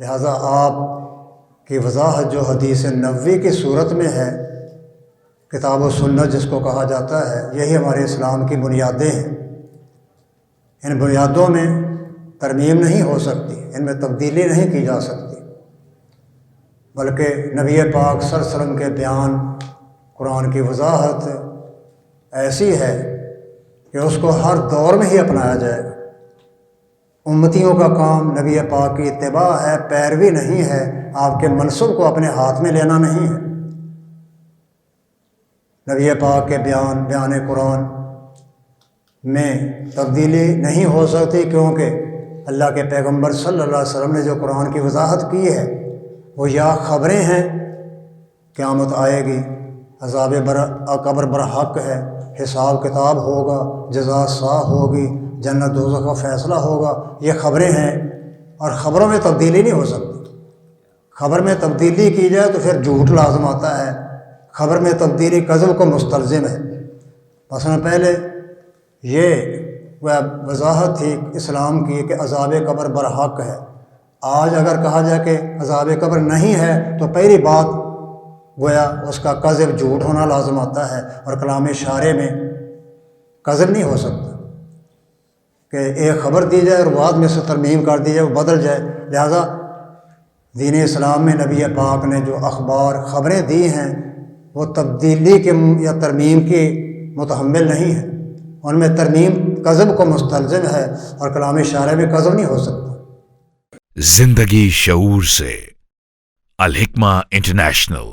لہذا آپ کی وضاحت جو حدیث نبوی کی صورت میں ہے، کتاب و سنت جس کو کہا جاتا ہے، یہی ہمارے اسلام کی بنیادیں ہیں۔ ان بنیادوں میں ترمیم نہیں ہو سکتی، ان میں تبدیلی نہیں کی جا سکتی، بلکہ نبی پاک صلی اللہ علیہ وسلم کے بیان، قرآن کی وضاحت ایسی ہے کہ اس کو ہر دور میں ہی اپنایا جائے گا۔ امتیوں کا کام نبی پاک کی اتباع ہے، پیروی نہیں ہے، آپ کے منصب کو اپنے ہاتھ میں لینا نہیں ہے۔ نبی پاک کے بیان قرآن میں تبدیلی نہیں ہو سکتی، کیونکہ اللہ کے پیغمبر صلی اللہ علیہ وسلم نے جو قرآن کی وضاحت کی ہے وہ یا خبریں ہیں، قیامت آئے گی، عذاب قبر برحق ہے، حساب کتاب ہوگا، جزا سا ہوگی، جنت دوزخ کا فیصلہ ہوگا، یہ خبریں ہیں، اور خبروں میں تبدیلی نہیں ہو سکتی۔ خبر میں تبدیلی کی جائے تو پھر جھوٹ لازم آتا ہے، خبر میں تبدیلی کذب کو مستلزم ہے۔ مثلا پہلے یہ وضاحت تھی اسلام کی کہ عذاب قبر برحق ہے، آج اگر کہا جائے کہ عذاب قبر نہیں ہے تو پہلی بات گویا اس کا کذب جھوٹ ہونا لازم آتا ہے، اور کلام شارع میں کذب نہیں ہو سکتا کہ ایک خبر دی جائے اور بعد میں سے ترمیم کر دی جائے، وہ بدل جائے۔ لہذا دین اسلام میں نبی پاک نے جو اخبار خبریں دی ہیں وہ تبدیلی کے یا ترمیم کی متحمل نہیں ہے، ان میں ترمیم کذب کو مستلزم ہے، اور کلام شارع میں کذب نہیں ہو سکتا۔ زندگی شعور سے، الحکمہ انٹرنیشنل۔